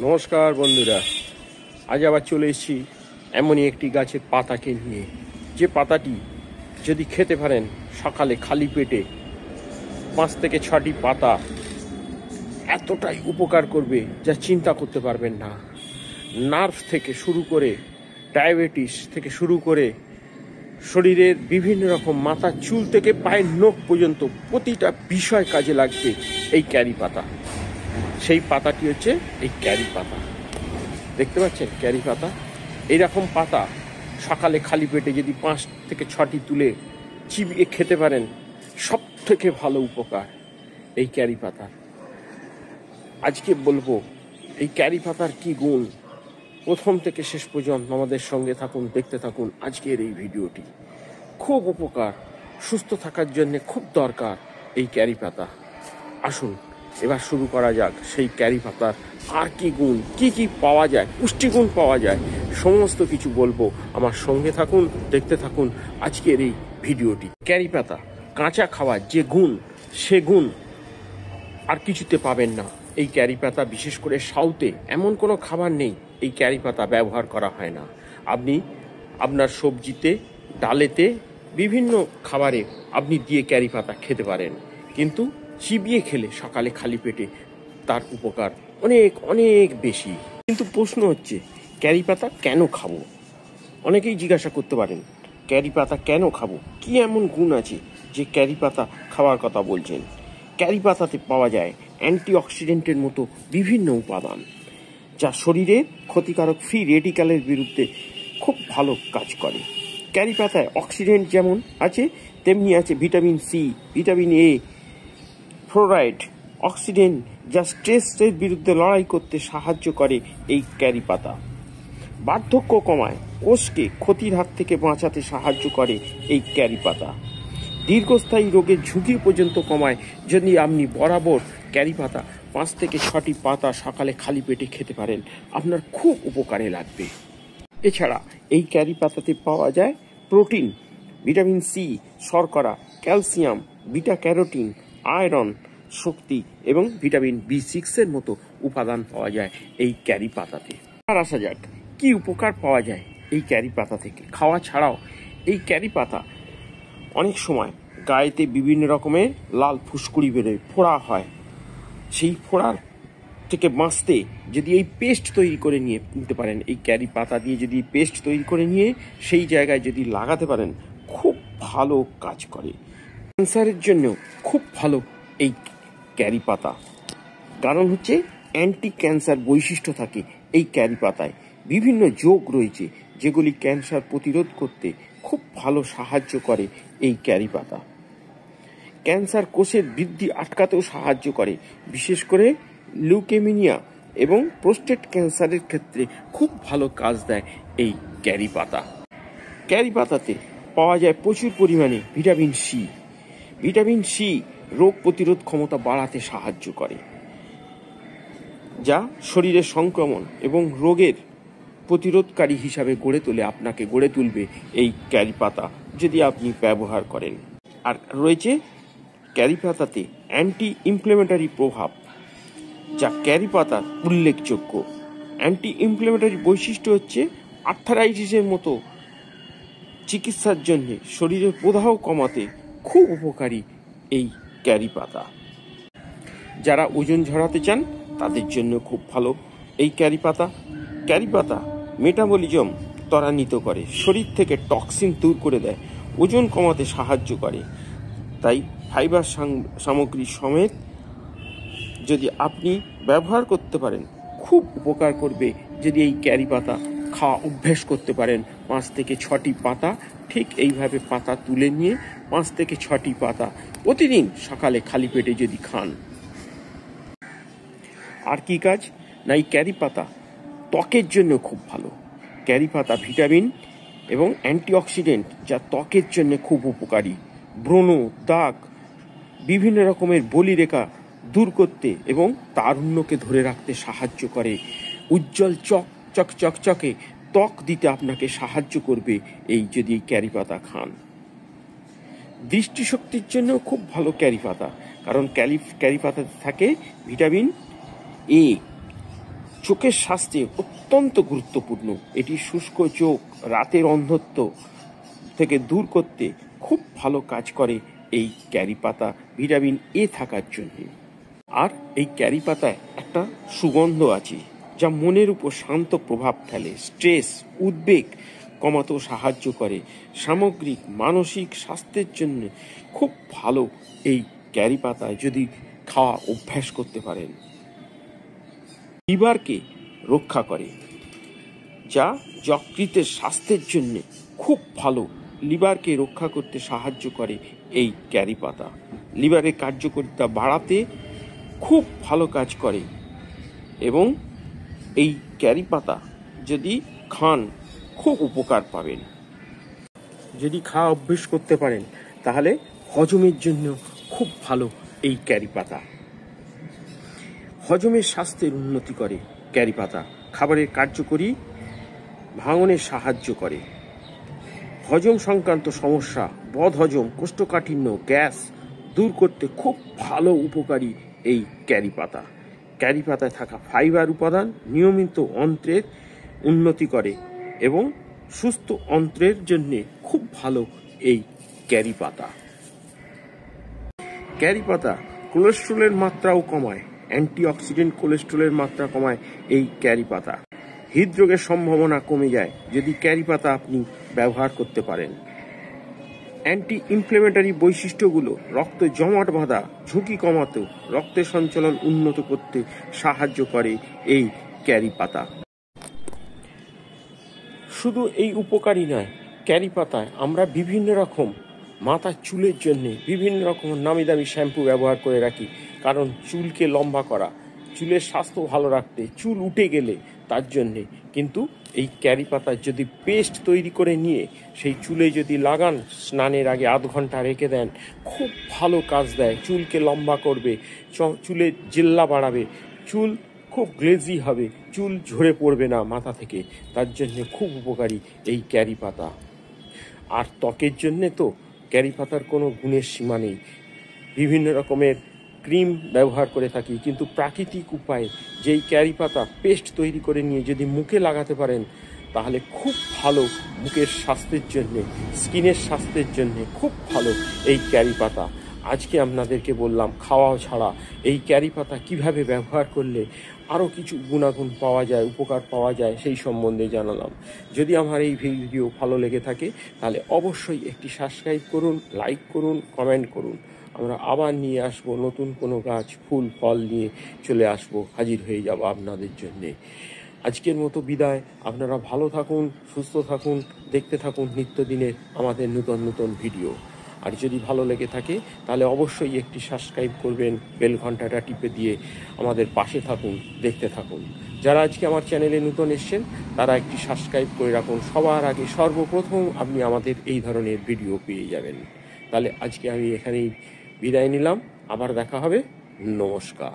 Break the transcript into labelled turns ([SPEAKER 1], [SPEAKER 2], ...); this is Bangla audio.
[SPEAKER 1] নমস্কার বন্ধুরা, আজ আবার চলে এসেছি এমনই একটি গাছের পাতাকে নিয়ে, যে পাতাটি যদি খেতে পারেন সকালে খালি পেটে 5 থেকে 6টি পাতা এতটাই উপকার করবে যা চিন্তা করতে পারবেন না। নার্ভ থেকে শুরু করে ডায়াবেটিস থেকে শুরু করে শরীরের বিভিন্ন রকম মাথার চুল থেকে পায়ের নখ পর্যন্ত প্রতিটা বিষয় কাজে লাগবে এই ক্যারি পাতা। সেই পাতাটি হচ্ছে এই ক্যারি পাতা। দেখতে পাচ্ছেন ক্যারি পাতা? এইরকম পাতা সকালে খালি পেটে যদি 5 থেকে 6টি তুলে চিবিয়ে খেতে পারেন, সব থেকে ভালো উপকার এই ক্যারি পাতার। আজকে বলবো এই ক্যারি পাতার কি গুণ। প্রথম থেকে শেষ পর্যন্ত আমাদের সঙ্গে থাকুন, দেখতে থাকুন আজকের এই ভিডিওটি। খুব উপকার, সুস্থ থাকার জন্য খুব দরকার এই ক্যারি পাতা। আসুন এবার শুরু করা যাক সেই ক্যারি পাতার আর কি গুণ, কি কি পাওয়া যায়, পুষ্টিগুণ পাওয়া যায়, সমস্ত কিছু বলবো। আমার সঙ্গে থাকুন, দেখতে থাকুন আজকের এই ভিডিওটি। ক্যারি পাতা কাঁচা খাওয়ার যে গুণ, সে গুণ আর কিছুতে পাবেন না। এই ক্যারি পাতা বিশেষ করে সাউথে এমন কোনো খাবার নেই এই ক্যারি পাতা ব্যবহার করা হয় না। আপনি আপনার সবজিতে, ডালেতে, বিভিন্ন খাবারে আপনি দিয়ে ক্যারি পাতা খেতে পারেন, কিন্তু চিবিয়ে খেলে সকালে খালি পেটে তার উপকার অনেক অনেক বেশি। কিন্তু প্রশ্ন হচ্ছে ক্যারি পাতা কেন খাবো? অনেকেই জিজ্ঞাসা করতে পারেন ক্যারি পাতা কেন খাবো, কি এমন গুণ আছে যে ক্যারি পাতা খাওয়ার কথা বলছেন। ক্যারি পাতাতে পাওয়া যায় অ্যান্টিঅক্সিডেন্টের মতো বিভিন্ন উপাদান, যা শরীরের ক্ষতিকারক ফ্রি রেডিক্যালের বিরুদ্ধে খুব ভালো কাজ করে। ক্যারি পাতায় অক্সিডেন্ট যেমন আছে, তেমনি আছে vitamin C, vitamin A, fluoride, oxidant, যা স্ট্রেসের বিরুদ্ধে লড়াই করতে সাহায্য করে এই ক্যারি পাতা। বার্ধক্য কমায়, কোষকে ক্ষতির হাত থেকে বাঁচাতে সাহায্য করে এই ক্যারি পাতা। দীর্ঘস্থায়ী রোগের ঝুঁকি পর্যন্ত কমায় যদি আপনি বরাবর ক্যারি পাতা 5 থেকে 6টি পাতা সকালে খালি পেটে খেতে পারেন, আপনার খুব উপকারে লাগবে। এছাড়া এই ক্যারি পাতাতে পাওয়া যায় প্রোটিন, ভিটামিন সি, শর্করা, ক্যালসিয়াম, বিটা ক্যারোটিন, আয়রন, শক্তি এবং ভিটামিন B6-এর মতো উপাদান পাওয়া যায় এই ক্যারি পাতাতে। আর আসা যাক কি উপকার পাওয়া যায় এই ক্যারি পাতা থেকে। খাওয়া ছাড়াও এই ক্যারি পাতা অনেক সময় গায়েতে বিভিন্ন রকমের লাল ফুসকুড়ি বেরোয়, ফোড়া হয়। সেই ফোড়ার থেকে বাঁচতে যদি এই পেস্ট তৈরি করে নিতে পারেন, এই ক্যারি পাতা দিয়ে যদি পেস্ট তৈরি করে নিয়ে সেই জায়গায় যদি লাগাতে পারেন, খুব ভালো কাজ করে। ক্যান্সারের জন্য খুব ভালো এই ক্যারি পাতা, কারণ হচ্ছে অ্যান্টি ক্যান্সার বৈশিষ্ট্য থাকে এই ক্যারি পাতায়। বিভিন্ন যোগ রয়েছে যেগুলি ক্যান্সার প্রতিরোধ করতে খুব ভালো সাহায্য করে এই ক্যারি পাতা। ক্যান্সার কোষের বৃদ্ধি আটকাতেও সাহায্য করে, বিশেষ করে লিউকেমিয়া এবং প্রোস্টেট ক্যান্সারের ক্ষেত্রে খুব ভালো কাজ দেয় এই ক্যারি পাতা। ক্যারি পাতাতে পাওয়া যায় প্রচুর পরিমাণে ভিটামিন সি। ভিটামিন সি রোগ প্রতিরোধ ক্ষমতা বাড়াতে সাহায্য করে, যা শরীরের সংক্রমণ এবং রোগের প্রতিরোধকারী হিসাবে আপনাকে গড়ে তুলবে এই ক্যারি পাতা যদি আপনি ব্যবহার করেন। আর রয়েছে ক্যারি পাতাতে অ্যান্টি ইনফ্ল্যামেটরি প্রভাব, যা ক্যারি পাতার উল্লেখযোগ্য। অ্যান্টি ইনফ্ল্যামেটরি বৈশিষ্ট্য হচ্ছে আর্থারাইটিসের মতো চিকিৎসার জন্য শরীরের প্রদাহ কমাতে খুব উপকারী এই ক্যারি পাতা। যারা ওজন ঝরাতে চান তাদের জন্য খুব ভালো এই ক্যারি পাতা। ক্যারি পাতা মেটাবলিজম ত্বরান্বিত করে, শরীর থেকে টক্সিন দূর করে দেয়, ওজন কমাতে সাহায্য করে। তাই ফাইবার সামগ্রী সমেত যদি আপনি ব্যবহার করতে পারেন, খুব উপকার করবে যদি এই ক্যারি পাতা খাওয়া অভ্যেস করতে পারেন। 5 থেকে 6টি পাতা ঠিক এইভাবে পাতা তুলে নিয়ে 5 থেকে 6টি পাতা প্রতিদিন সকালে খালি পেটে যদি খান। আর কি কাজ না, এই ক্যারি পাতা ত্বকের জন্য খুব ভালো। ক্যারি পাতা ভিটামিন এবং অ্যান্টিঅক্সিডেন্ট, যা ত্বকের জন্য খুব উপকারী। ব্রণ, দাগ, বিভিন্ন রকমের বলিরেখা দূর করতে এবং তারুণ্যকে ধরে রাখতে সাহায্য করে। উজ্জ্বল চকচকে ত্বক দিতে আপনাকে সাহায্য করবে এই যদি এই ক্যারি পাতা খান। দৃষ্টিশক্তির জন্য খুব ভালো ক্যারি পাতা, কারণ ক্যারি পাতাতে থাকে ভিটামিন এ, চোখের স্বাস্থ্যে অত্যন্ত গুরুত্বপূর্ণ। এটি শুষ্ক চোখ, রাতের অন্ধত্ব থেকে দূর করতে খুব ভালো কাজ করে এই ক্যারি পাতা ভিটামিন এ থাকার জন্য। আর এই ক্যারি পাতায় একটা সুগন্ধ আছে যা মনের উপর শান্ত প্রভাব ফেলে, স্ট্রেস উদ্বেগ কমাতেও সাহায্য করে। সামগ্রিক মানসিক স্বাস্থ্যের জন্য খুব ভালো এই ক্যারি পাতায় যদি খাওয়া অভ্যাস করতে পারেন। লিভারকে রক্ষা করে, যা যকৃতের স্বাস্থ্যের জন্য খুব ভালো। লিভারকে রক্ষা করতে সাহায্য করে এই ক্যারি পাতা। লিভারের কার্যকারিতা বাড়াতে খুব ভালো কাজ করে এবং এই ক্যারি পাতা যদি খান খুব উপকার পাবেন। যদি খাওয়া অভ্যেস করতে পারেন তাহলে হজমের জন্য খুব ভালো এই ক্যারি পাতা। হজমের স্বাস্থ্যের উন্নতি করে ক্যারি পাতা। খাবারের কার্যকরী ভাঙনে সাহায্য করে। হজম সংক্রান্ত সমস্যা, বদহজম, কোষ্ঠকাঠিন্য, গ্যাস দূর করতে খুব ভালো উপকারী এই ক্যারি পাতা। ক্যারি পাতায় থাকা ফাইবার উপাদান নিয়মিত অন্ত্রের উন্নতি করে এবং সুস্থ অন্ত্রের জন্য খুব ভালো এই ক্যারি পাতা। ক্যারি পাতা কোলেস্ট্রলের মাত্রাও কমায়, অ্যান্টিঅক্সিডেন্ট কোলেস্ট্রলের মাত্রা কমায় এই ক্যারি পাতা। হৃদরোগের সম্ভাবনা কমে যায় যদি ক্যারি পাতা আপনি ব্যবহার করতে পারেন। অ্যান্টি ইনফ্লেমেটরি বৈশিষ্ট্যগুলো রক্ত জমাট বাঁধা ঝুঁকি কমাতেও, রক্তের সঞ্চালন উন্নত করতে সাহায্য করে এই ক্যারি পাতা। শুধু এই উপকারী নয়, ক্যারি পাতায় আমরা বিভিন্ন রকম মাথার চুলের জন্য বিভিন্ন রকম নামি দামি শ্যাম্পু ব্যবহার করে রাখি, কারণ চুলকে লম্বা করা, চুলের স্বাস্থ্য ভালো রাখতে, চুল উঠে গেলে তার জন্যে। কিন্তু এই ক্যারি পাতার যদি পেস্ট তৈরি করে নিয়ে সেই চুলে যদি লাগান, স্নানের আগে আধ ঘন্টা রেখে দেন, খুব ভালো কাজ দেয়। চুলকে লম্বা করবে, চুলের জেল্লা বাড়াবে, চুল খুব গ্লেজি হবে, চুল ঝরে পড়বে না মাথা থেকে। তার জন্যে খুব উপকারী এই ক্যারি পাতা। আর ত্বকের জন্যে তো ক্যারি পাতার কোনো গুণের সীমা নেই। বিভিন্ন রকমের ক্রিম ব্যবহার করে থাকি, কিন্তু প্রাকৃতিক উপায়ে যেই ক্যারি পাতা পেস্ট তৈরি করে নিয়ে যদি মুখে লাগাতে পারেন তাহলে খুব ভালো মুখের স্বাস্থ্যের জন্যে, স্কিনের স্বাস্থ্যের জন্যে খুব ভালো এই ক্যারি পাতা। আজকে আপনাদেরকে বললাম খাওয়া ছাড়া এই ক্যারি পাতা কিভাবে ব্যবহার করলে আরও কিছু গুণাগুণ পাওয়া যায়, উপকার পাওয়া যায়, সেই সম্বন্ধে জানালাম। যদি আমার এই ভিডিও ভালো লেগে থাকে তাহলে অবশ্যই একটি সাবস্ক্রাইব করুন, লাইক করুন, কমেন্ট করুন। আমরা আবার নিয়ে আসবো নতুন কোনো গাছ, ফুল, ফল নিয়ে চলে আসবো, হাজির হয়ে যাব আপনাদের জন্যে। আজকের মতো বিদায়। আপনারা ভালো থাকুন, সুস্থ থাকুন, দেখতে থাকুন নিত্যদিনের আমাদের নতুন নতুন ভিডিও। আর যদি ভালো লেগে থাকে তাহলে অবশ্যই একটি সাবস্ক্রাইব করবেন, বেল ঘন্টাটা টিপে দিয়ে আমাদের পাশে থাকুন, দেখতে থাকুন। যারা আজকে আমার চ্যানেলে নতুন এসছেন তারা একটি সাবস্ক্রাইব করে রাখুন। সবার আগে সর্বপ্রথম আপনি আমাদের এই ধরনের ভিডিও পেয়ে যাবেন। তাহলে আজকে আমি এখানেই বিদায় নিলাম, আবার দেখা হবে। নমস্কার।